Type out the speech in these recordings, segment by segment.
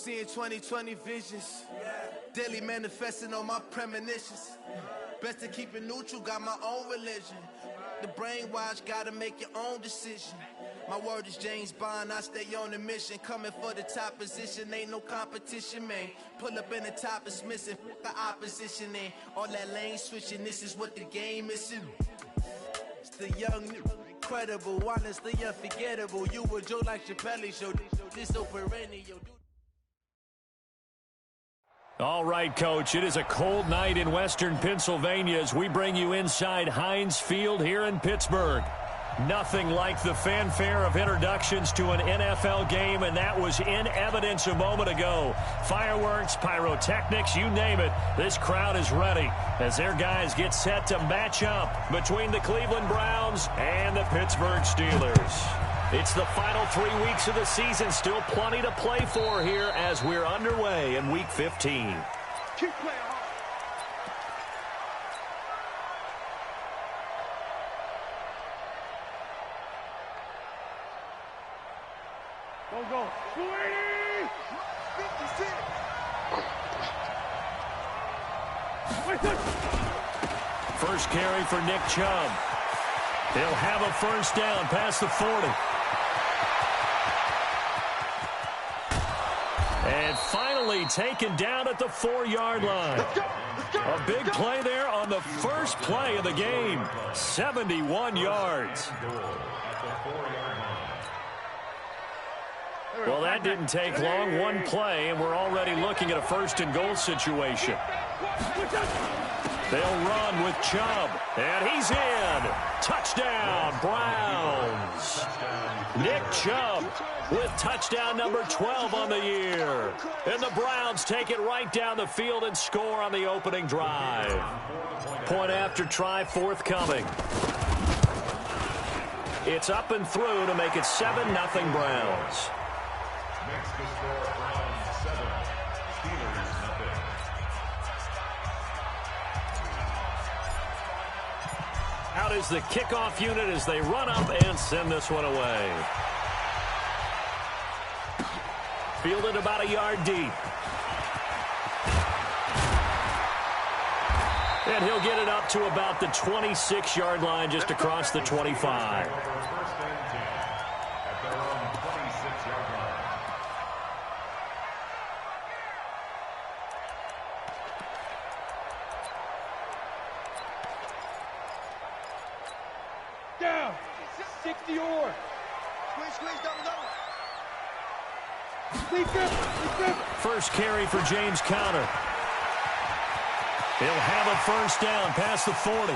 seeing 20/20 visions. Daily manifesting on my premonitions. Best to keep it neutral, got my own religion. The brainwash, gotta make your own decision. My word is James Bond, I stay on the mission. Coming for the top position, ain't no competition, man. Pull up in the top is missing, the opposition in. All that lane switching, this is what the game is. It's the young, incredible, honestly unforgettable. You a joke like Chappelle show, this so perennial. All right, Coach, it is a cold night in western Pennsylvania as we bring you inside Heinz Field here in Pittsburgh. Nothing like the fanfare of introductions to an NFL game, and that was in evidence a moment ago. Fireworks, pyrotechnics, you name it. This crowd is ready as their guys get set to match up between the Cleveland Browns and the Pittsburgh Steelers. It's the final 3 weeks of the season. Still plenty to play for here as we're underway in Week 15. Keep playing hard. Go. 20! First carry for Nick Chubb. He'll have a first down past the 40. And finally taken down at the 4-yard line. A big play there on the first play of the game. 71 yards. Well, that didn't take long. One play, and we're already looking at a first-and-goal situation. They'll run with Chubb, and he's in. Touchdown, Browns. Nick Chubb with touchdown number 12 on the year. And the Browns take it right down the field and score on the opening drive. Point after try forthcoming. It's up and through to make it 7-0 Browns. Next to score, Browns 7, Steelers 0. Out is the kickoff unit as they run up and send this one away. Fielded about a yard deep. And he'll get it up to about the 26-yard line just across the 25. Down. 60 or. First carry for James Conner. He'll have a first down past the 40.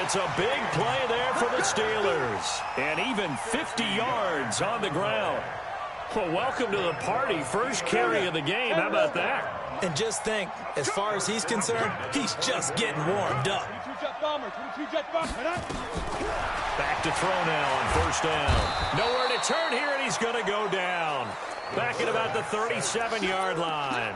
It's a big play there for the Steelers. And even 50 yards on the ground. Well, welcome to the party. First carry of the game. How about that? And just think, as far as he's concerned, he's just getting warmed up. Back to throw now on first down. Nowhere to turn here, and he's going to go down. Back at about the 37-yard line.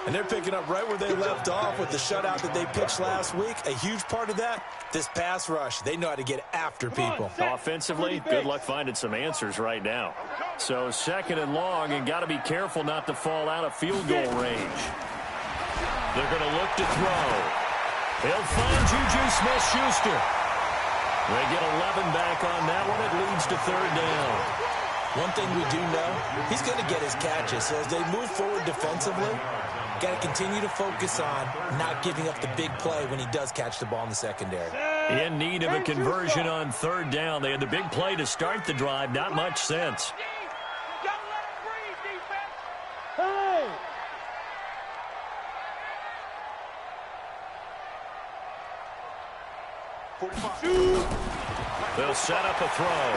And they're picking up right where they left off with the shutout that they pitched last week. A huge part of that, this pass rush. They know how to get after people. Offensively, good luck finding some answers right now. So second and long, and got to be careful not to fall out of field goal range. They're going to look to throw. He'll find Juju Smith-Schuster. They get 11 back on that one. It leads to third down. One thing we do know, he's going to get his catches. So as they move forward defensively, got to continue to focus on not giving up the big play when he does catch the ball in the secondary. In need of a conversion on third down. They had the big play to start the drive. Not much sense. They'll set up a throw.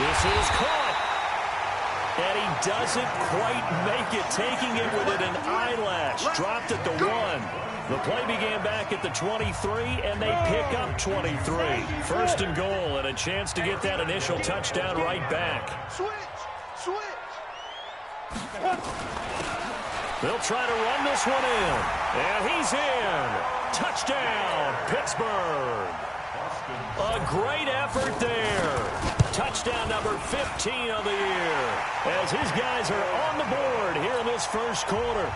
This is caught. And he doesn't quite make it, taking it within an eyelash. Dropped at the 1. The play began back at the 23, and they pick up 23. First and goal, and a chance to get that initial touchdown right back. They'll try to run this one in. And he's in. Touchdown, Pittsburgh. A great effort there. touchdown number 15 of the year, as his guys are on the board here in this first quarter.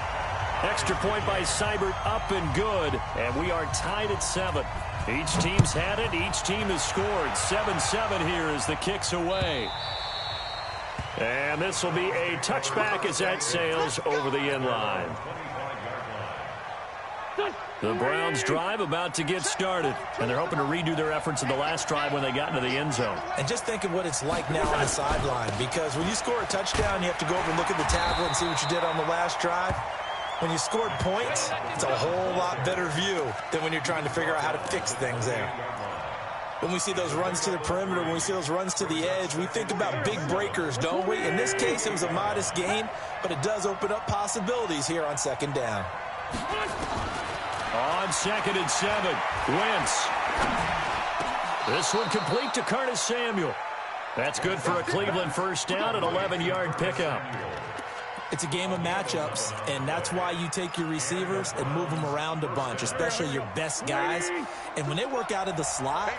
Extra point by Seibert, up and good, and we are tied at 7. Each team's had it. Each team has scored. 7-7 here as the kick's away. And this will be a touchback as that sails over the end line. The Browns drive about to get started, and they're hoping to redo their efforts in the last drive when they got into the end zone. And just think of what it's like now on the sideline, because when you score a touchdown, you have to go over and look at the tablet and see what you did on the last drive. When you scored points, it's a whole lot better view than when you're trying to figure out how to fix things there. When we see those runs to the perimeter, when we see those runs to the edge, we think about big breakers, don't we? In this case, it was a modest gain, but it does open up possibilities here on second down. On 2nd and 7, Wentz. This one complete to Curtis Samuel. That's good for a Cleveland first down, an 11-yard pickup. It's a game of matchups, and that's why you take your receivers and move them around a bunch, especially your best guys. And when they work out of the slot,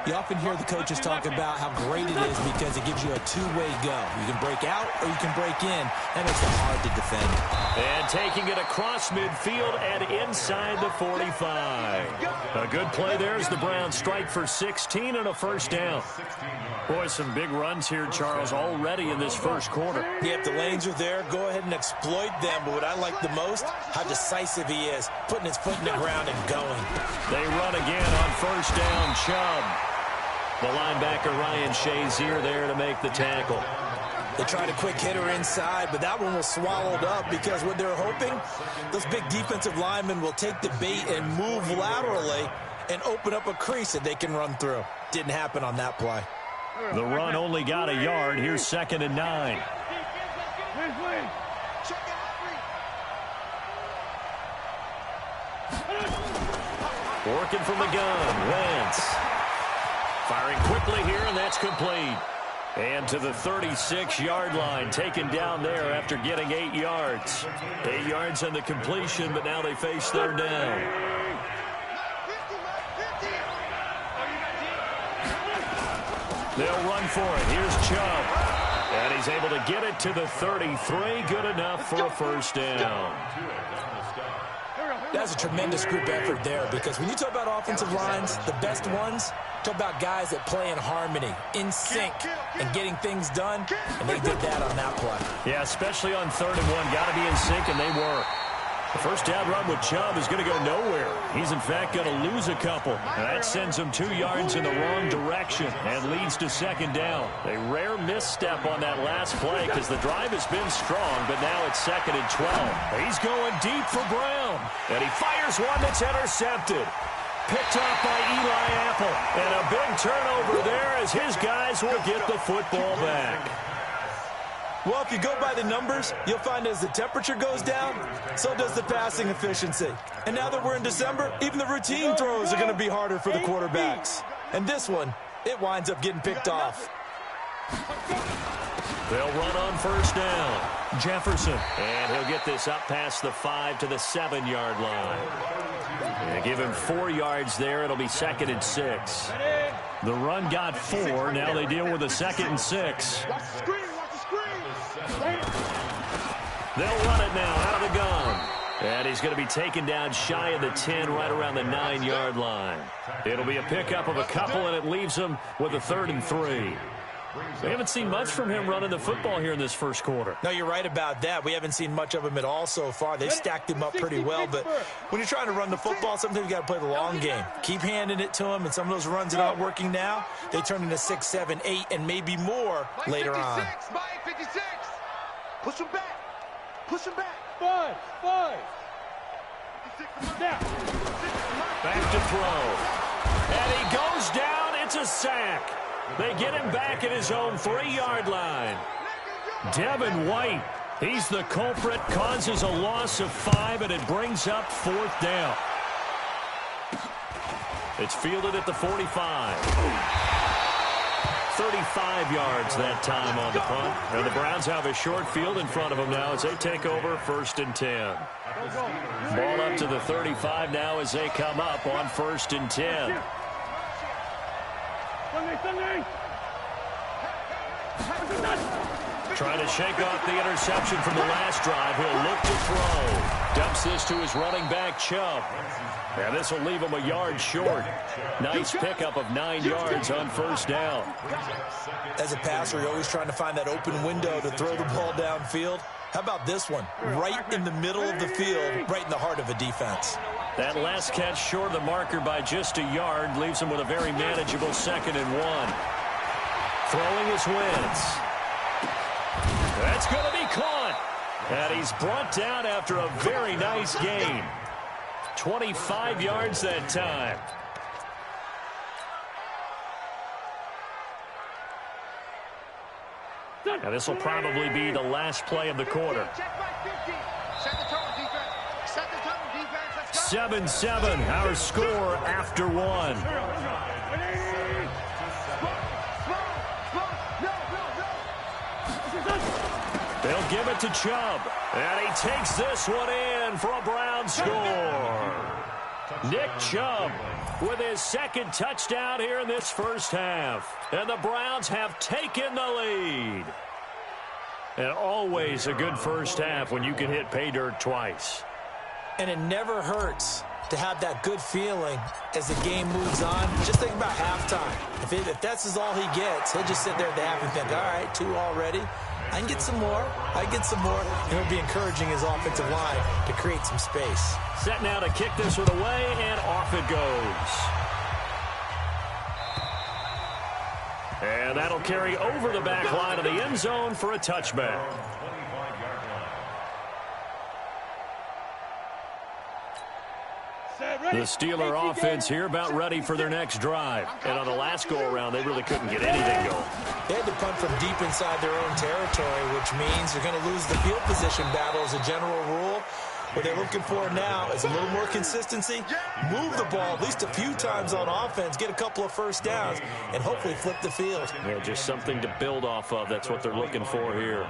you often hear the coaches talk about how great it is because it gives you a two-way go. You can break out or you can break in. That makes it hard to defend. And taking it across midfield and inside the 45. A good play there as the Browns strike for 16 and a first down. Boy, some big runs here, Charles, already in this first quarter. Yep, the lanes are there. Go ahead and exploit them. But what I like the most, how decisive he is, putting his foot in the ground and going. They run again on first down, Chubb. The linebacker, Ryan Shazier, there to make the tackle. They tried a quick hitter inside, but that one was swallowed up because what they're hoping, those big defensive linemen will take the bait and move laterally and open up a crease that they can run through. Didn't happen on that play. The run only got a yard. Here's 2nd and 9. Working from the gun, Wentz. Firing quickly here, and that's complete. And to the 36-yard line, taken down there after getting 8 yards. 8 yards on the completion, but now they face third down. They'll run for it. Here's Chubb. And he's able to get it to the 33. Good enough for a first down. That's a tremendous group effort there because when you talk about offensive lines, the best ones, talk about guys that play in harmony, in sync, and getting things done, and they did that on that play. Yeah, especially on 3rd and 1. Got to be in sync, and they were. The first down run with Chubb is going to go nowhere. He's, in fact, going to lose a couple. And that sends him 2 yards in the wrong direction and leads to second down. A rare misstep on that last play because the drive has been strong, but now it's 2nd and 12. He's going deep for Brown. And he fires one that's intercepted. Picked up by Eli Apple. And a big turnover there as his guys will get the football back. Well, if you go by the numbers, you'll find as the temperature goes down, so does the passing efficiency. And now that we're in December, even the routine throws are going to be harder for the quarterbacks. And this one, it winds up getting picked off. They'll run on first down. Jefferson. And he'll get this up past the 5 to the 7-yard line. They give him 4 yards there. It'll be 2nd and 6. The run got 4. Now they deal with a 2nd and 6. They'll run it now out of the gun. And he's going to be taken down shy of the 10, right around the 9-yard line. It'll be a pickup of a couple, and it leaves him with a 3rd and 3. We haven't seen much from him running the football here in this first quarter. No, you're right about that. We haven't seen much of him at all so far. They've stacked him up pretty well, but when you're trying to run the football, sometimes you got to play the long game. Keep handing it to him, and some of those runs that aren't working now, they turn into 6, 7, 8, and maybe more later on. Push him back. Push him back. 5. Now. Back to throw. And he goes down. It's a sack. They get him back at his own 3-yard line. Devin White, he's the culprit, causes a loss of 5, and it brings up 4th down. It's fielded at the 45. 35 yards that time on the punt. And the Browns have a short field in front of them now as they take over 1st and 10. Ball up to the 35 now as they come up on 1st and 10. Trying to shake off the interception from the last drive. He'll look to throw. Dumps this to his running back, Chubb. And this will leave him a yard short. Nice pickup of 9 yards on first down. As a passer, you're always trying to find that open window to throw the ball downfield. How about this one? Right in the middle of the field, right in the heart of a defense. That last catch short of the marker by just a yard leaves him with a very manageable 2nd and 1. Throwing his Wentz. That's going to be caught. And he's brought down after a very nice gain. 25 yards that time. Now this will probably be the last play of the quarter. 7-7, our score after 1. They'll give it to Chubb. And he takes this one in for a Brown score. Nick Chubb with his 2nd touchdown here in this first half. And the Browns have taken the lead. And always a good first half when you can hit pay dirt twice. And it never hurts to have that good feeling as the game moves on. Just think about halftime. If that's all he gets, he'll just sit there at the half and think, all right, 2 already. I can get some more. I can get some more. And he'll be encouraging his offensive line to create some space. Set now to kick this one away, and off it goes. And that'll carry over the back line of the end zone for a touchback. The Steeler offense here about ready for their next drive. And on the last go-around, they really couldn't get anything going. They had to punt from deep inside their own territory, which means you're going to lose the field position battle as a general rule. What they're looking for now is a little more consistency, move the ball at least a few times on offense, get a couple of first downs, and hopefully flip the field. Yeah, just something to build off of. That's what they're looking for here.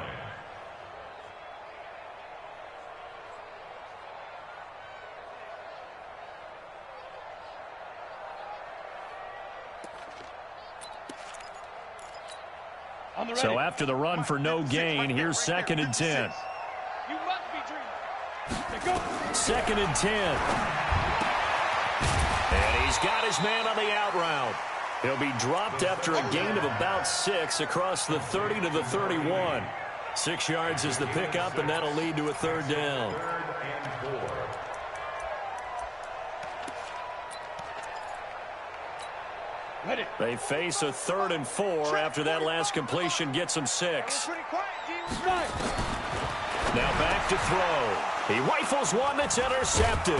So after the run for no gain, here's 2nd and 10. 2nd and 10. And he's got his man on the out route. He'll be dropped after a gain of about 6 across the 30 to the 31. 6 yards is the pickup, and that'll lead to a 3rd down. They face a 3rd and 4 after that last completion gets them 6. Now back to throw. He rifles one that's intercepted.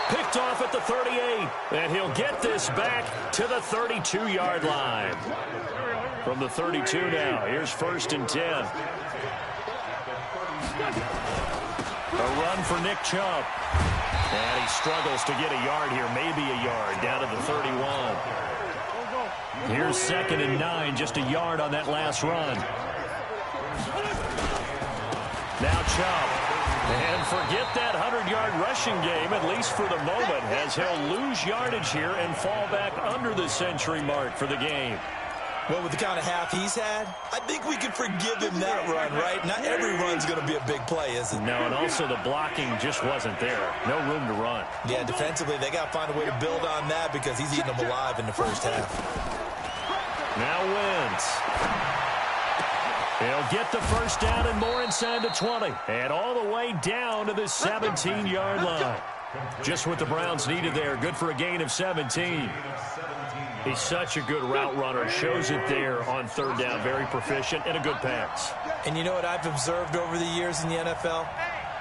Picked off at the 38. And he'll get this back to the 32-yard line. From the 32 now, here's 1st and 10. A run for Nick Chubb. And he struggles to get a yard here, maybe a yard, down to the 31. Here's 2nd and 9, just a yard on that last run. Now Chubb. And forget that 100-yard rushing game, at least for the moment, as he'll lose yardage here and fall back under the century mark for the game. Well, with the kind of half he's had, I think we can forgive him that run, right? Not every run's going to be a big play, is it? No, and also the blocking just wasn't there. No room to run. Yeah, defensively, they got to find a way to build on that because he's eating them alive in the first half. Now Wentz. He'll get the first down and more inside the 20. And all the way down to the 17-yard line. Just what the Browns needed there. Good for a gain of 17. He's such a good route runner. Shows it there on 3rd down. Very proficient and a good pass. And you know what I've observed over the years in the NFL?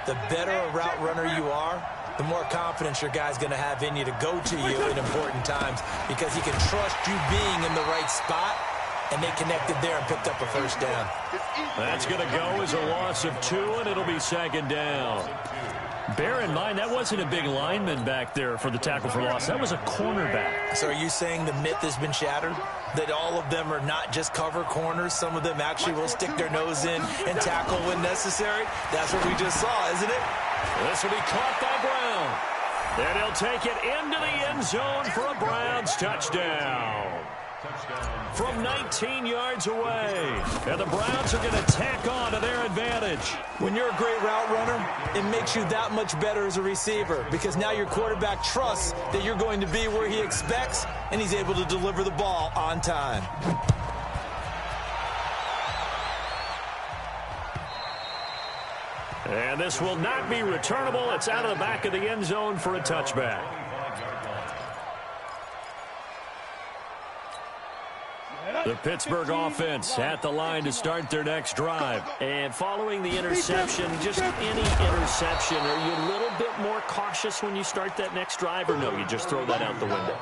The better a route runner you are, the more confidence your guy's going to have in you to go to you in important times because he can trust you being in the right spot, and they connected there and picked up a first down. That's going to go as a loss of 2, and it'll be 2nd down. Bear in mind, that wasn't a big lineman back there for the tackle for loss. That was a cornerback. So are you saying the myth has been shattered? That all of them are not just cover corners? Some of them actually will stick their nose in and tackle when necessary? That's what we just saw, isn't it? This will be caught by Brown. Then he'll take it into the end zone for a Browns touchdown. from 19 yards away. And the Browns are going to tack on to their advantage. When you're a great route runner, it makes you that much better as a receiver because now your quarterback trusts that you're going to be where he expects, and he's able to deliver the ball on time. And this will not be returnable. It's out of the back of the end zone for a touchback. The Pittsburgh offense at the line to start their next drive. And following the interception, just any interception, are you a little bit more cautious when you start that next drive, or no, you just throw that out the window?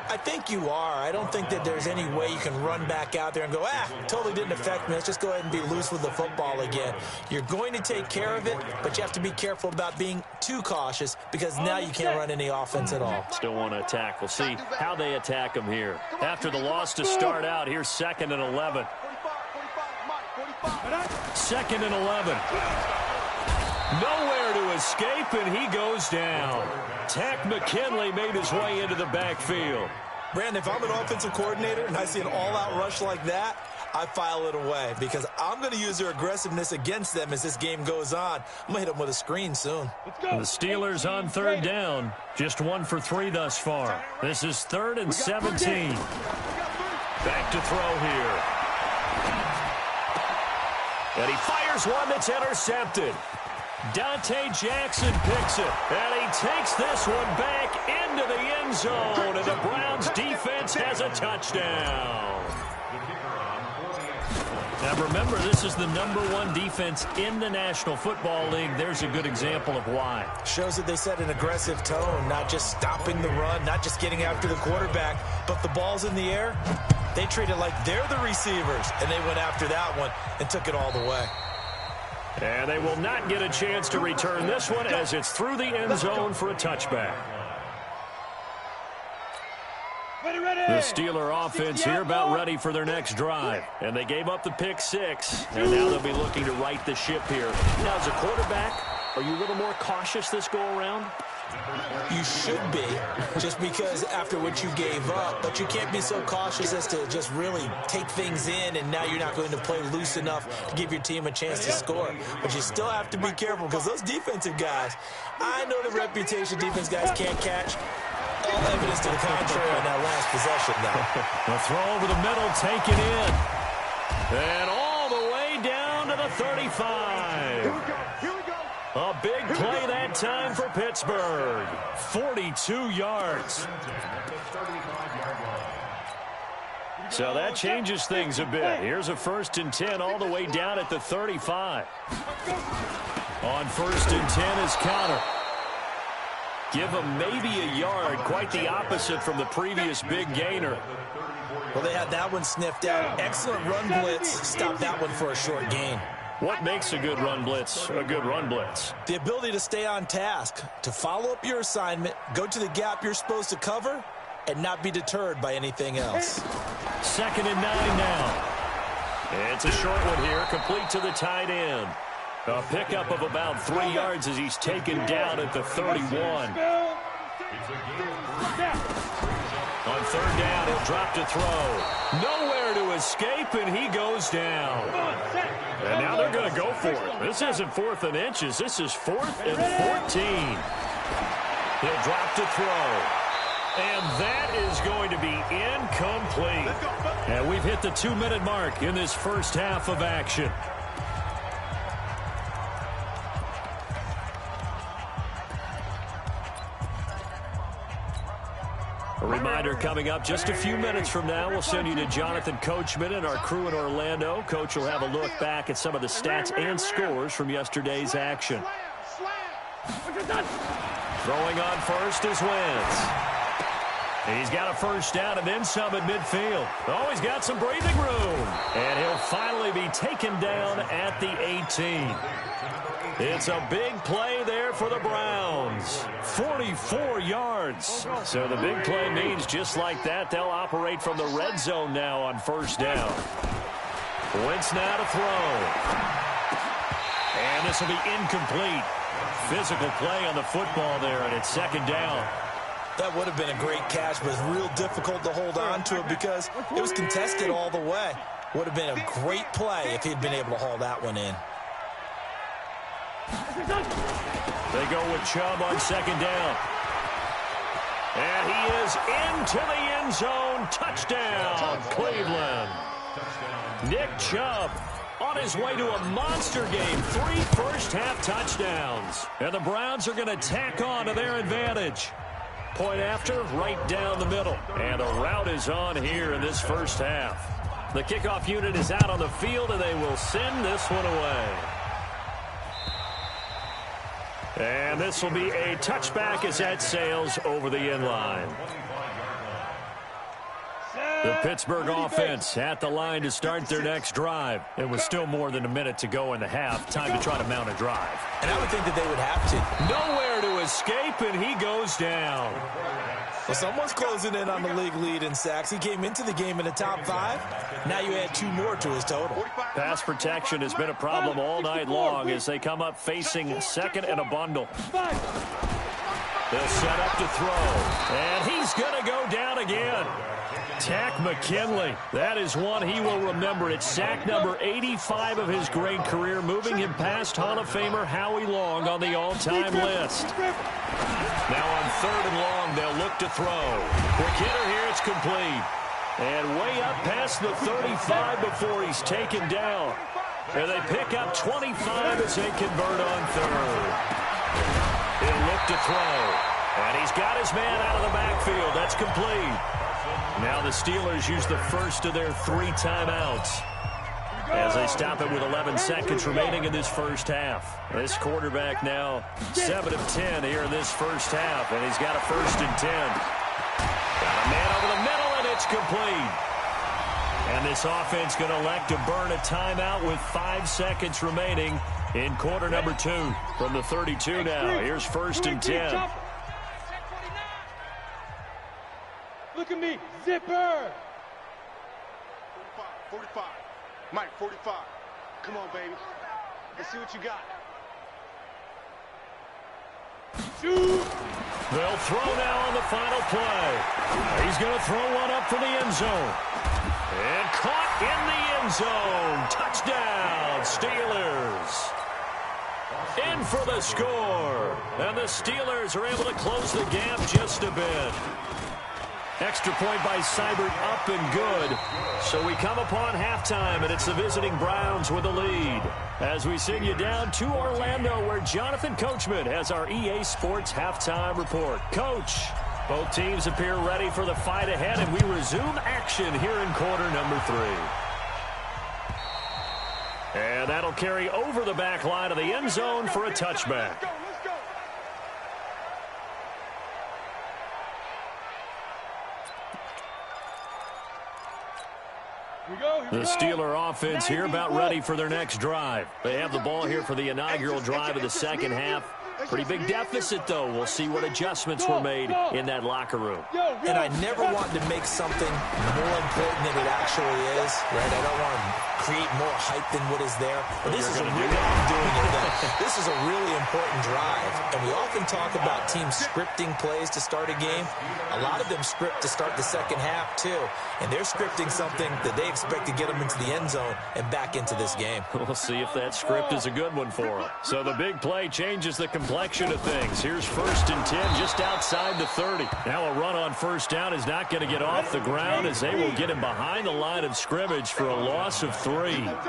I think you are. I don't think that there's any way you can run back out there and go, totally didn't affect me. Let's just go ahead and be loose with the football again. You're going to take care of it, but you have to be careful about being too cautious because now you can't run any offense at all. Still want to attack. We'll see how they attack them here. After the loss to start out, here's 2nd and 11. 2nd and 11. Nowhere to escape, and he goes down. Tack McKinley made his way into the backfield. Brandon, if I'm an offensive coordinator and I see an all-out rush like that, I file it away because I'm going to use their aggressiveness against them as this game goes on. I'm going to hit them with a screen soon. The Steelers on 3rd down. Just 1 for 3 thus far. This is 3rd and 17. Back to throw here. And he fires one that's intercepted. Dante Jackson picks it, and he takes this one back into the end zone, and the Browns defense has a touchdown. Now remember, this is the #1 defense in the National Football League. There's a good example of why. Shows that they set an aggressive tone, not just stopping the run, not just getting after the quarterback, but the ball's in the air. They treat it like they're the receivers, and they went after that one and took it all the way. And they will not get a chance to return this one as it's through the end zone for a touchback. The Steeler offense here about ready for their next drive. And they gave up the pick 6, and now they'll be looking to right the ship here. Now, as a quarterback, are you a little more cautious this go-around? You should be, just because after what you gave up, but you can't be so cautious as to just really take things in, and now you're not going to play loose enough to give your team a chance to score. But you still have to be careful because those defensive guys, I know the reputation defense guys can't catch. All evidence to the contrary on that last possession now. The throw over the middle, taken in. And all the way down to the 35. Here we go. A big play that time for Pittsburgh. 42 yards. So that changes things a bit. Here's a 1st and 10 all the way down at the 35. On 1st and 10 is Connor. Give him maybe a yard, quite the opposite from the previous big gainer. Well, they had that one sniffed out. Excellent run blitz. Stopped that one for a short gain. What makes a good run blitz a good run blitz? The ability to stay on task, to follow up your assignment, go to the gap you're supposed to cover, and not be deterred by anything else. 2nd and 9 now. It's a short one here, complete to the tight end. A pickup of about 3 yards as he's taken down at the 31. On 3rd down, he'll drop to throw. Nowhere to escape, and he goes down. And now they're going to go for it. This isn't 4th and inches. This is 4th and 14. He'll drop to throw. And that is going to be incomplete. And we've hit the 2-minute mark in this first half of action. A reminder coming up just a few minutes from now, we'll send you to Jonathan Coachman and our crew in Orlando. Coach will have a look back at some of the stats and scores from yesterday's action. Throwing on first is Wentz. He's got a 1st down and then some at midfield. Oh, he's got some breathing room. And he'll finally be taken down at the 18. It's a big play there for the Browns. 44 yards. So the big play means just like that, they'll operate from the red zone now on 1st down. Wentz now to throw. And this will be incomplete. Physical play on the football there, and it's 2nd down. That would have been a great catch, but it's real difficult to hold on to it because it was contested all the way. Would have been a great play if he'd been able to haul that one in. They go with Chubb on second down. And he is into the end zone. Touchdown, Cleveland. Nick Chubb on his way to a monster game. 3 first-half touchdowns. And the Browns are going to tack on to their advantage. Point after, right down the middle. And a route is on here in this first half. The kickoff unit is out on the field, and they will send this one away. And this will be a touchback as that sails over the end line. The Pittsburgh offense at the line to start their next drive. It was still more than a minute to go in the half. Time to try to mount a drive. And I would think that they would have to. Nowhere to escape, and he goes down. Well, someone's closing in on the league lead in sacks. He came into the game in the top 5. Now you add 2 more to his total. Pass protection has been a problem all night long as they come up facing second and a bundle. They'll set up to throw, and he's going to go down again. Tack McKinley. That is one he will remember. It's sack number 85 of his great career, moving him past Hall of Famer Howie Long on the all-time list. Now on 3rd and long, they'll look to throw. Quick hitter here, it's complete. And way up past the 35 before he's taken down. And they pick up 25 as they convert on 3rd. He'll look to throw. And he's got his man out of the backfield. That's complete. Now the Steelers use the first of their 3 timeouts as they stop it with 11 seconds remaining in this first half. This quarterback now 7 of 10 here in this first half, and he's got a 1st and 10. Got a man over the middle, and it's complete. And this offense going to elect to burn a timeout with 5 seconds remaining in quarter number 2 from the 32 now. Here's 1st and 10. Look at me, zipper. 45. Mike, 45. Come on, baby. Let's see what you got. Shoot. They'll throw now on the final play. He's going to throw one up for the end zone. And caught in the end zone. Touchdown, Steelers. In for the score. And the Steelers are able to close the gap just a bit. Extra point by Seibert, up and good. So we come upon halftime, and it's the visiting Browns with the lead. As we send you down to Orlando, where Jonathan Coachman has our EA Sports halftime report. Coach, both teams appear ready for the fight ahead, and we resume action here in quarter number 3. And that'll carry over the back line of the end zone for a touchback. The Steeler offense here about ready for their next drive. They have the ball here for the inaugural drive of the second half. Pretty big deficit, though. We'll see what adjustments were made in that locker room. And I never want to make something more important than it actually is, right? I don't want to create more hype than what is there. But this is a really important drive. And we often talk about teams scripting plays to start a game. A lot of them script to start the second half, too. And they're scripting something that they expect to get them into the end zone and back into this game. We'll see if that script is a good one for them. So the big play changes the complexion of things. Here's 1st and 10 just outside the 30. Now a run on 1st down is not going to get off the ground as they will get him behind the line of scrimmage for a loss of 3.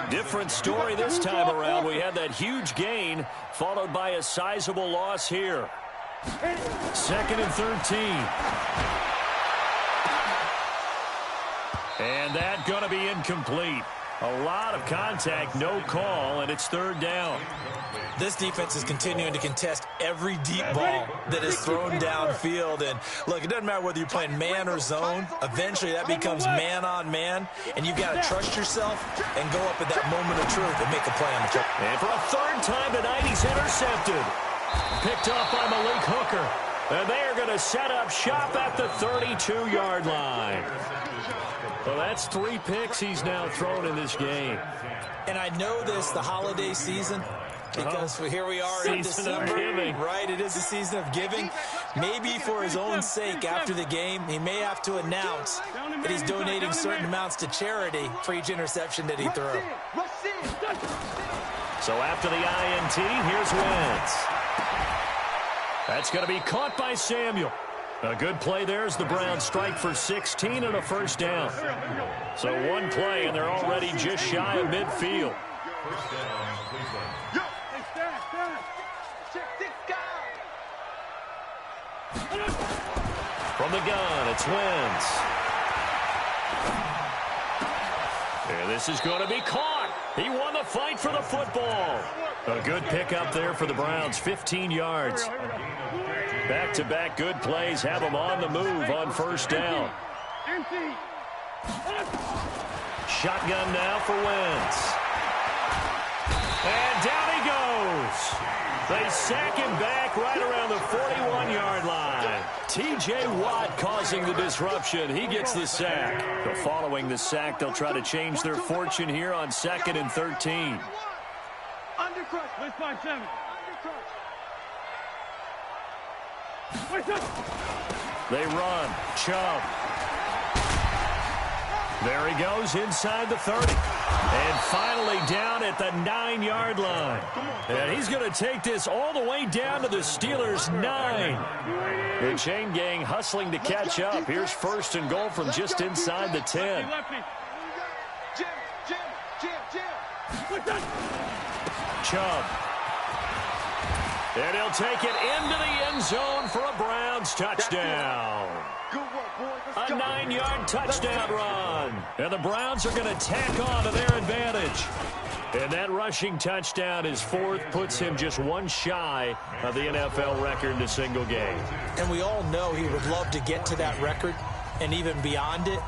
Different story this time around. We had that huge gain followed by a sizable loss here. 2nd and 13. And that going to be incomplete. A lot of contact, no call, and it's 3rd down. This defense is continuing to contest every deep ball that is thrown downfield. And, look, it doesn't matter whether you're playing man or zone. Eventually, that becomes man-on-man, and you've got to trust yourself and go up at that moment of truth and make a play on the play. And for a 3rd time tonight, he's intercepted. Picked off by Malik Hooker. And they are going to set up shop at the 32-yard line. Well, that's 3 picks he's now thrown in this game. And I know this, the holiday season, Because here we are in December, right? It is a season of giving. Maybe for his own sake, after the game, he may have to announce that he's donating certain amounts to charity for each interception that he threw. So after the INT, here's Wentz. That's going to be caught by Samuel. A good play there as the Browns strike for 16 and a first down. So one play, and they're already just shy of midfield. First down, Cleveland. From the gun, it's Wentz. And this is going to be caught. He won the fight for the football. A good pickup there for the Browns, 15 yards. Back-to-back good plays have them on the move on first down. Shotgun now for Wentz. And down he goes. They sack him back right around the 41-yard line. T.J. Watt causing the disruption. He gets the sack. But following the sack, they'll try to change their fortune here on 2nd and 13. They run. Chubb. There he goes inside the 30. And finally down at the 9-yard line. And he's going to take this all the way down to the Steelers' 9. The chain gang hustling to catch up. Here's 1st and goal from just inside the 10. Chubb. And he'll take it into the end zone for a Browns touchdown. A 9-yard touchdown run. And the Browns are going to tack on to their advantage. And that rushing touchdown is 4th, puts him just one shy of the NFL record in a single game. And we all know he would love to get to that record and even beyond it.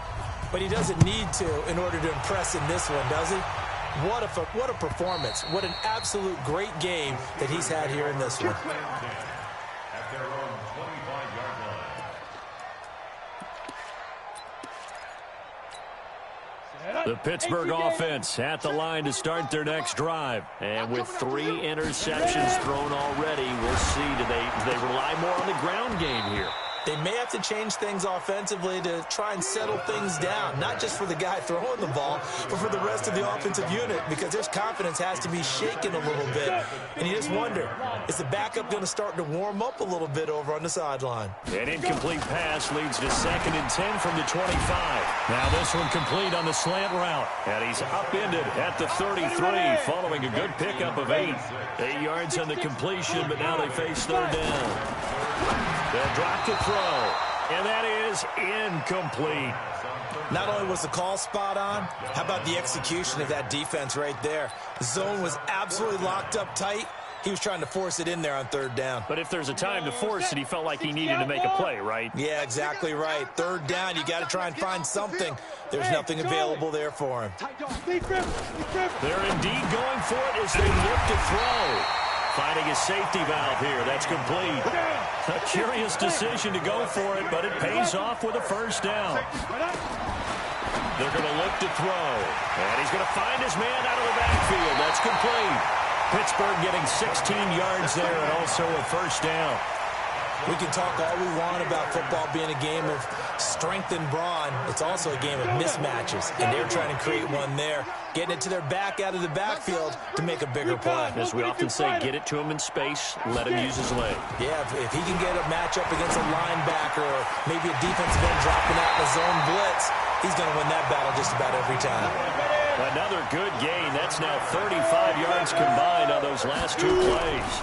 But he doesn't need to in order to impress in this one, does he? What a performance. What an absolute great game that he's had here in this one. At their own 25-yard line. The Pittsburgh offense at the line to start their next drive. And with 3 interceptions thrown already, we'll see. Do they rely more on the ground game here? They may have to change things offensively to try and settle things down, not just for the guy throwing the ball, but for the rest of the offensive unit, because their confidence has to be shaken a little bit. And you just wonder, is the backup going to start to warm up a little bit over on the sideline? An incomplete pass leads to 2nd and 10 from the 25. Now this one complete on the slant route. And he's upended at the 33 following a good pickup of 8. 8 yards on the completion, but now they face 3rd down. They'll drop the throw, and that is incomplete. Not only was the call spot on, how about the execution of that defense right there? The zone was absolutely locked up tight. He was trying to force it in there on 3rd down. But if there's a time to force it, he felt like he needed to make a play, right? Yeah, exactly right. 3rd down, you got to try and find something. There's nothing available there for him. They're indeed going for it as they look to throw. Finding a safety valve here. That's complete. A curious decision to go for it, but it pays off with a 1st down. They're going to look to throw. And he's going to find his man out of the backfield. That's complete. Pittsburgh getting 16 yards there and also a 1st down. We can talk all we want about football being a game of strength and brawn. It's also a game of mismatches, and they're trying to create one there, getting it to their back out of the backfield to make a bigger play. As we often say, get it to him in space, let him use his leg. Yeah, if he can get a matchup against a linebacker or maybe a defensive end dropping out in a zone blitz, he's going to win that battle just about every time. Another good gain. That's now 35 yards combined on those last 2 plays.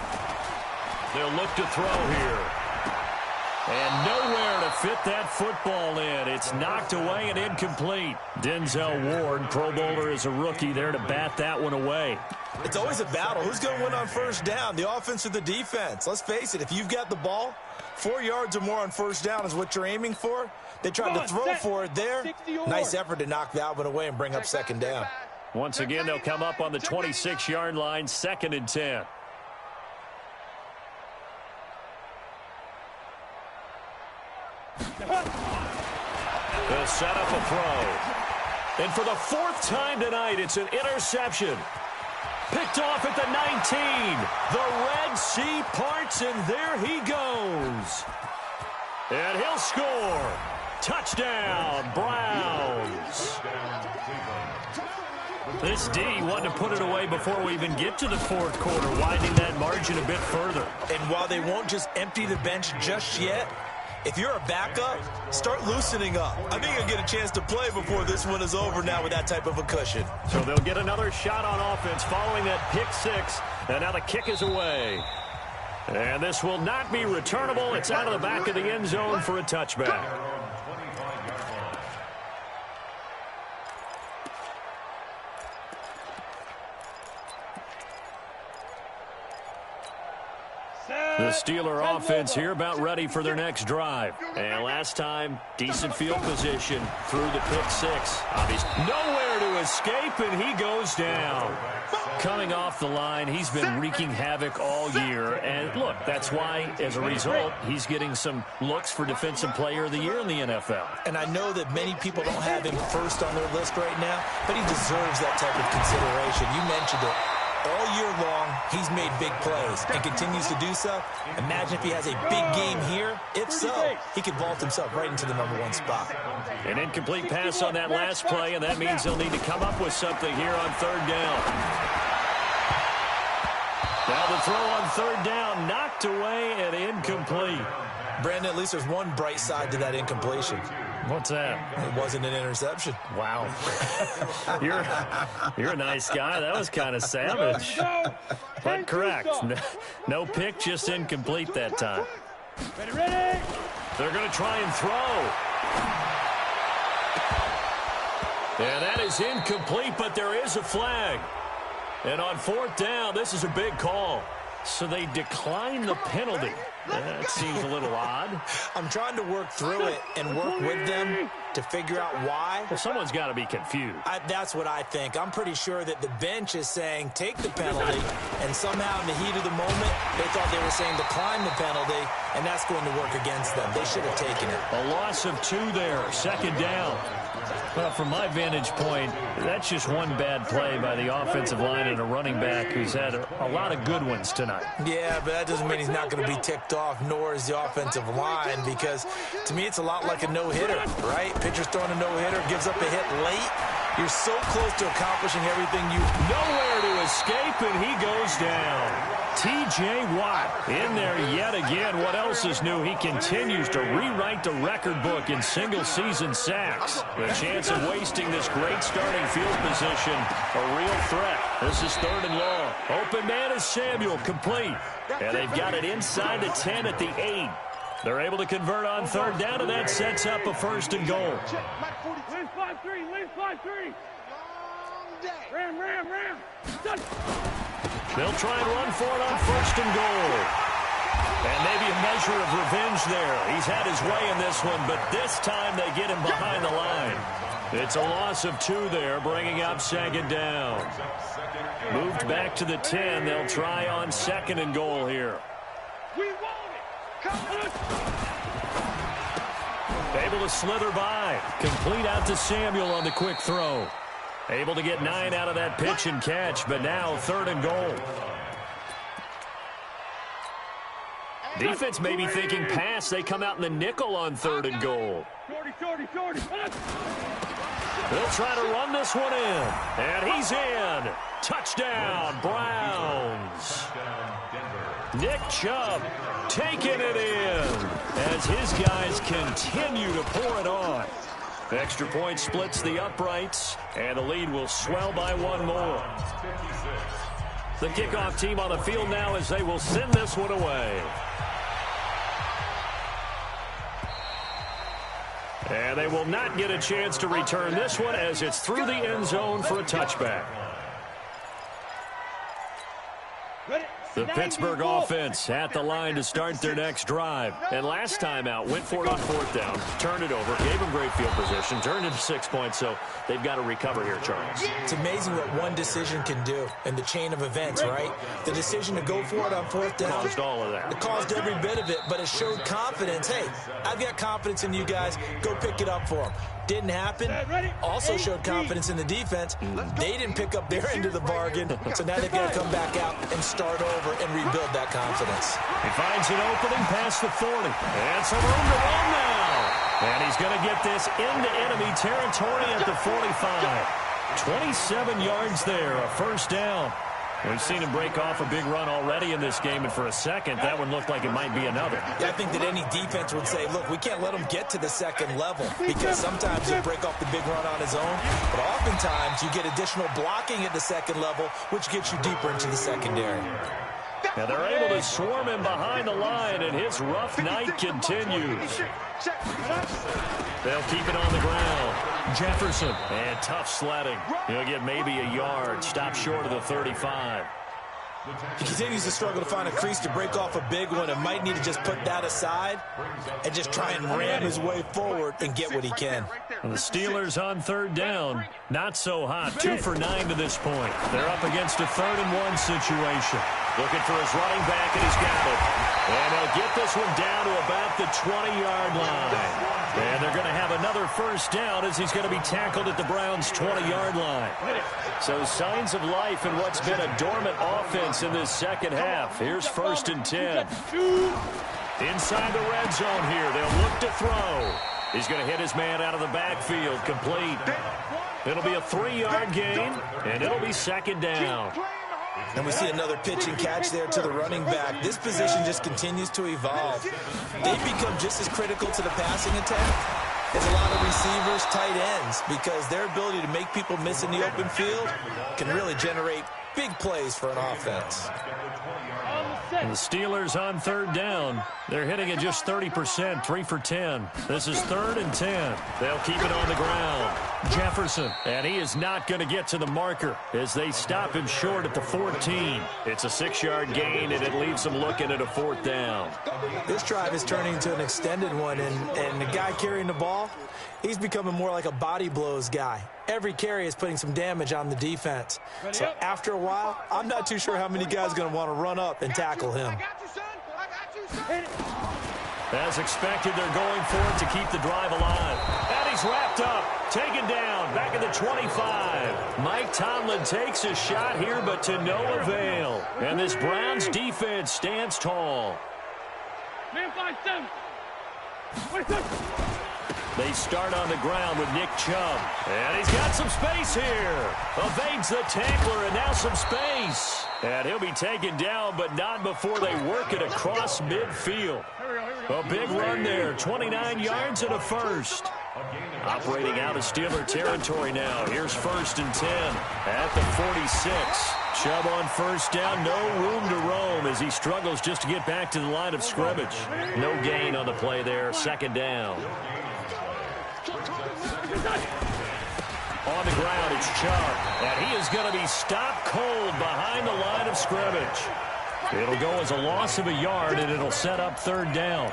They'll look to throw here. And nowhere to fit that football in. It's knocked away and incomplete. Denzel Ward, Pro Bowler as a rookie, there to bat that one away. It's always a battle. Who's going to win on 1st down, the offense or the defense? Let's face it, if you've got the ball, 4 yards or more on 1st down is what you're aiming for. They tried to throw for it there. Nice effort to knock that one away and bring up 2nd down. Once again, they'll come up on the 26-yard line, 2nd and 10. They'll set up a throw. And for the 4th time tonight, it's an interception. Picked off at the 19. The Red Sea parts, and there he goes. And he'll score. Touchdown, Browns. This D wanted to put it away before we even get to the fourth quarter, widening that margin a bit further. And while they won't just empty the bench just yet, if you're a backup, start loosening up. I think you'll get a chance to play before this one is over now with that type of a cushion. So they'll get another shot on offense following that pick six. And now the kick is away. And this will not be returnable. It's out of the back of the end zone for a touchback. The Steeler offense here about ready for their next drive. And last time, decent field position through the pick six. Obviously, nowhere to escape, and he goes down. Coming off the line, he's been wreaking havoc all year. And look, that's why, as a result, he's getting some looks for Defensive Player of the Year in the NFL. And I know that many people don't have him first on their list right now, but he deserves that type of consideration. You mentioned it. All year long, he's made big plays and continues to do so. Imagine if he has a big game here. If so, he could vault himself right into the #1 spot. An incomplete pass on that last play, and that means they'll need to come up with something here on third down. Now the throw on third down, knocked away and incomplete. Brandon, at least there's one bright side to that incompletion. What's that? It wasn't an interception. Wow. You're a nice guy. That was kind of savage. But correct. No pick, just incomplete that time. Ready? They're going to try and throw. And that is incomplete, but there is a flag. And on fourth down, this is a big call. So they decline the penalty. That seems a little odd. I'm trying to work through it and work with them to figure out why. Well, someone's got to be confused. That's what I think. I'm pretty sure that the bench is saying take the penalty, and somehow in the heat of the moment, they thought they were saying decline the penalty, and that's going to work against them. They should have taken it. A loss of 2 there, second down. Well, from my vantage point, that's just one bad play by the offensive line and a running back who's had a lot of good ones tonight. Yeah, but that doesn't mean he's not going to be ticked off, nor is the offensive line, because to me it's a lot like a no-hitter, right? Pitcher's throwing a no-hitter, gives up a hit late. You're so close to accomplishing everything you... Nowhere to escape, and he goes down. T.J. Watt in there yet again. What else is new? He continues to rewrite the record book in single-season sacks. The chance of wasting this great starting field position, a real threat. This is third and long. Open man is Samuel, complete. And they've got it inside the 10 at the 8. They're able to convert on third down, and that sets up a first and goal. Win 5-3, win 5-3. Ram. They'll try and run for it on first and goal. And maybe a measure of revenge there. He's had his way in this one, but this time they get him behind the line. It's a loss of 2 there, bringing up second down. Moved back to the 10. They'll try on second and goal here. We want it. Come on. Able to slither by. Complete out to Samuel on the quick throw. Able to get 9 out of that pitch and catch, but now third and goal. Defense may be thinking pass. They come out in the nickel on third and goal. Shorty. They'll try to run this one in. And he's in. Touchdown, Browns. Nick Chubb taking it in as his guys continue to pour it on. Extra point splits the uprights, and the lead will swell by 1 more. The kickoff team on the field now as they will send this one away. And they will not get a chance to return this one as it's through the end zone for a touchback. The Pittsburgh offense at the line to start their next drive. And last time out, went for it on fourth down, turned it over, gave them great field position, turned it to 6 points, so they've got to recover here, Charles. It's amazing what one decision can do in the chain of events, right? The decision to go for it on fourth down. Caused all of that. It caused every bit of it, but it showed confidence. Hey, I've got confidence in you guys. Go pick it up for them. didn't happen. Also showed confidence in the defense. They didn't pick up their end of the bargain, so now they've got to come back out and start over and rebuild that confidence. He finds an opening past the 40. And some room to run now. And he's going to get this into enemy territory at the 45. 27 yards there, a first down. We've seen him break off a big run already in this game, and for a second, that one looked like it might be another. Yeah, I think that any defense would say, look, we can't let him get to the second level, because sometimes he'll break off the big run on his own, but oftentimes you get additional blocking at the second level, which gets you deeper into the secondary. Now they're able to swarm him behind the line, and his rough night continues. They'll keep it on the ground. Jefferson, and tough sledding. He'll get maybe a yard, stop short of the 35. He continues to struggle to find a crease to break off a big one and might need to just put that aside and just try and ram his way forward and get what he can. And the Steelers on third down, not so hot. 2 for 9 to this point. They're up against a 3rd-and-1 situation. Looking for his running back, and he's got it. And they'll get this one down to about the 20-yard line. And they're going to have another first down as he's going to be tackled at the Browns' 20-yard line. So signs of life in what's been a dormant offense in this second half. Here's 1st and 10. Inside the red zone here. They'll look to throw. He's going to hit his man out of the backfield. Complete. It'll be a 3-yard gain, and it'll be 2nd down. And we see another pitch and catch there to the running back. This position just continues to evolve. They've become just as critical to the passing attack as a lot of receivers, tight ends, because their ability to make people miss in the open field can really generate big plays for an offense. And the Steelers on third down. They're hitting at just 30%, 3 for 10. This is 3rd and 10. They'll keep it on the ground. Jefferson, and he is not going to get to the marker as they stop him short at the 14. It's a 6-yard gain, and it leaves them looking at a 4th down. This drive is turning into an extended one, and the guy carrying the ball, he's becoming more like a body blows guy. Every carry is putting some damage on the defense. So after a while, I'm not too sure how many guys are going to want to run up and tackle him. As expected, they're going for it to keep the drive alive. And he's wrapped up, taken down, back at the 25. Mike Tomlin takes a shot here, but to no avail. And this Browns defense stands tall. Man 5-7. They start on the ground with Nick Chubb. And he's got some space here. Evades the tackler, and now some space. And he'll be taken down, but not before they work it across midfield. A big run there, 29 yards and a first. Operating out of Steeler territory now. Here's 1st and 10 at the 46. Chubb on first down, no room to roam as he struggles just to get back to the line of scrimmage. No gain on the play there, 2nd down. On the ground, it's Chubb, and he is going to be stopped cold behind the line of scrimmage. It'll go as a loss of a yard, and it'll set up 3rd down.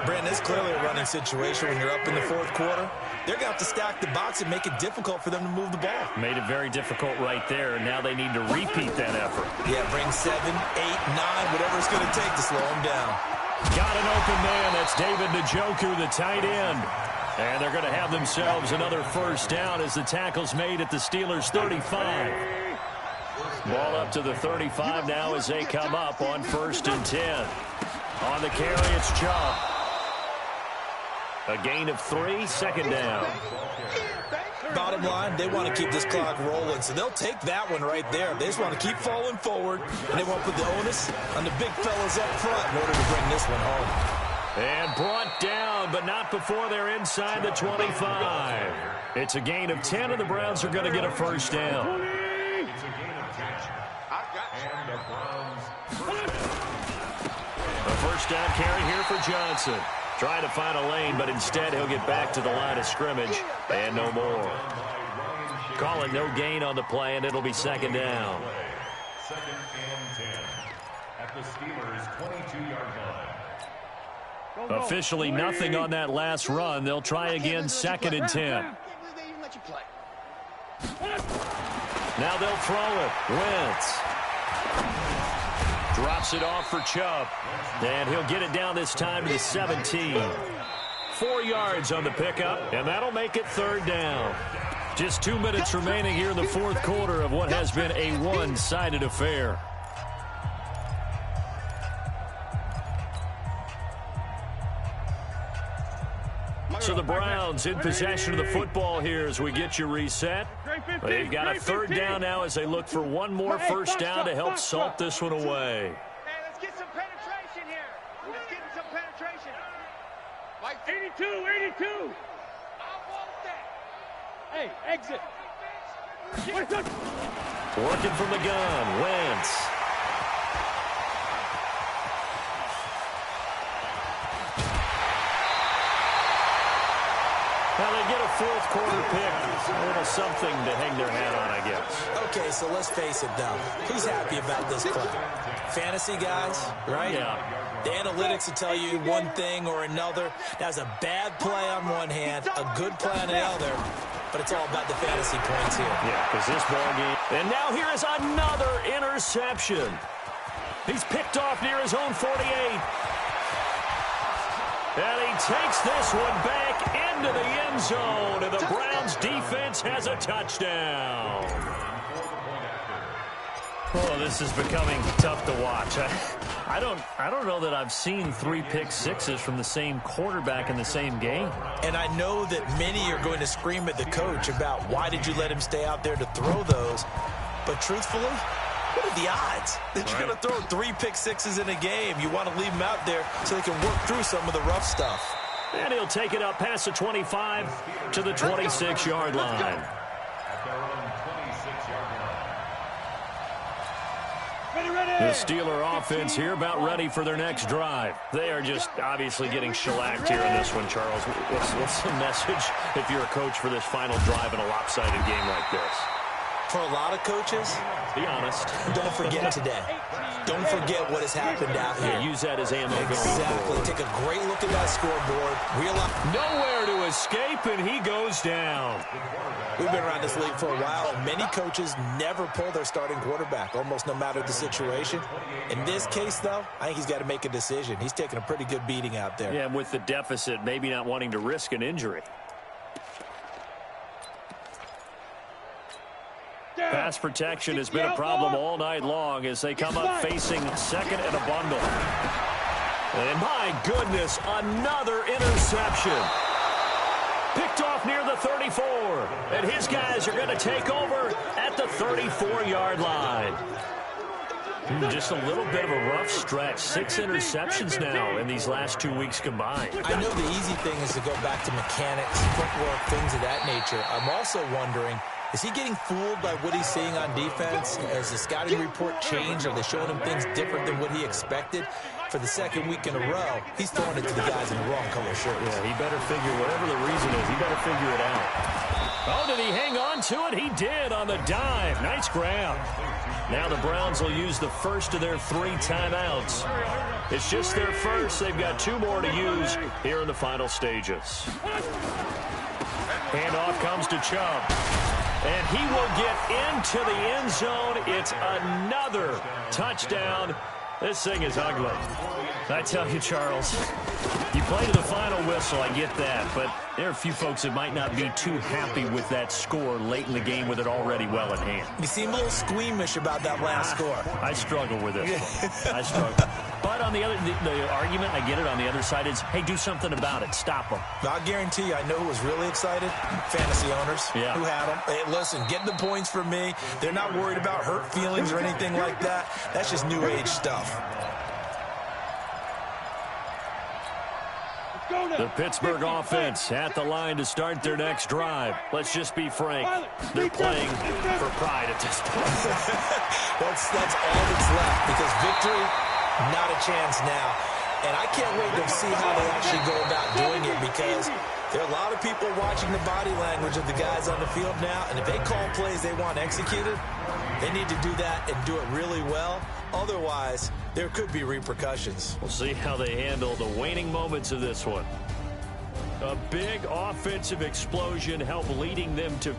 Brandon, it's clearly a running situation when you're up in the 4th quarter. They're going to have to stack the box and make it difficult for them to move the ball. Made it very difficult right there, and now they need to repeat that effort. Yeah, bring 7, 8, 9, whatever it's going to take to slow them down. Got an open man. That's David Njoku, the tight end. And they're going to have themselves another first down as the tackle's made at the Steelers' 35. Ball up to the 35 now as they come up on 1st and 10. On the carry, it's Chubb. A gain of 3, 2nd down. Bottom line, they want to keep this clock rolling, so they'll take that one right there. They just want to keep falling forward, and they want to put the onus on the big fellas up front in order to bring this one home. And brought down, but not before they're inside the 25. It's a gain of 10, and the Browns are going to get a first down. It's a gain of 10. And the Browns. A first down carry here for Johnson. Trying to find a lane, but instead he'll get back to the line of scrimmage, and no more. Call it no gain on the play, and it'll be 2nd down. 2nd and 10 at the Steelers' 22-yard line. Officially nothing on that last run. They'll try again, 2nd and 10. Now they'll throw it. Wentz drops it off for Chubb. And he'll get it down this time to the 17. 4 yards on the pickup, and that'll make it 3rd down. Just 2 minutes remaining here in the 4th quarter of what has been a one-sided affair. So the Browns in possession of the football here as we get you reset. They've got a 3rd down now as they look for one more first down to help salt this one away. Hey, let's get some penetration here. We're just getting some penetration. Like 82, 82. I want that. Hey, exit. Working from the gun, Wentz. Now they get a 4th quarter pick. A little something to hang their hat on, I guess. Okay, so let's face it, though. Who's happy about this play? Fantasy guys, right? Yeah. The analytics will tell you one thing or another. That's a bad play on one hand, a good play on the other. But it's all about the fantasy points here. Yeah, because this ball game. And now here is another interception. He's picked off near his own 48. And he takes this one back into the end zone, and the Browns defense has a touchdown. Oh, this is becoming tough to watch. I don't know that I've seen 3 pick-sixes from the same quarterback in the same game. And I know that many are going to scream at the coach about why did you let him stay out there to throw those. But truthfully, what are the odds that you're going to throw 3 pick-sixes in a game? You want to leave them out there so they can work through some of the rough stuff. And he'll take it up past the 25 to the 26-yard line. The Steeler offense here about ready for their next drive. They are just obviously getting shellacked here in this one, Charles. What's the message if you're a coach for this final drive in a lopsided game like this? For a lot of coaches, be honest. Don't forget today. Don't forget what has happened out here. Yeah, use that as ammo. Exactly. Take a great look at that scoreboard. Realize nowhere to escape, and he goes down. We've been around this league for a while, and many coaches never pull their starting quarterback, almost no matter the situation. In this case, though, I think he's got to make a decision. He's taking a pretty good beating out there. Yeah, with the deficit, maybe not wanting to risk an injury. Pass protection has been a problem all night long as they come up facing second and a bundle. And my goodness, another interception. Picked off near the 34. And his guys are going to take over at the 34-yard line. Just a little bit of a rough stretch. 6 interceptions now in these last 2 weeks combined. I know the easy thing is to go back to mechanics, footwork, things of that nature. I'm also wondering, is he getting fooled by what he's seeing on defense? Has the scouting report changed? Are they showing him things different than what he expected? For the 2nd week in a row, he's throwing it to the guys in the wrong color shirts. Yeah, he better figure, whatever the reason is, he better figure it out. Oh, did he hang on to it? He did on the dive. Nice grab. Now the Browns will use the first of their 3 timeouts. It's just their first. They've got 2 more to use here in the final stages. Handoff comes to Chubb. And he will get into the end zone. It's another touchdown. This thing is ugly. I tell you, Charles, you play to the final whistle, I get that, but there are a few folks that might not be too happy with that score late in the game with it already well in hand. You seem a little squeamish about that last score. I struggle with this one. I struggle. But on the other, the argument, I get it, on the other side is, hey, do something about it. Stop them. I'll guarantee you, I know who was really excited. Fantasy owners who had them. Hey, listen, get the points from me. They're not worried about hurt feelings or anything like that. That's just new age stuff. The Pittsburgh offense at the line to start their next drive. Let's just be frank. They're playing for pride at this point. That's all that's left, because victory, not a chance now. And I can't wait to see how they actually go about doing it, because there are a lot of people watching the body language of the guys on the field now, and if they call plays they want executed, they need to do that and do it really well. Otherwise, there could be repercussions. We'll see how they handle the waning moments of this one. A big offensive explosion helped leading them to...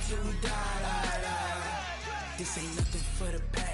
till we die. This ain't nothing for the past.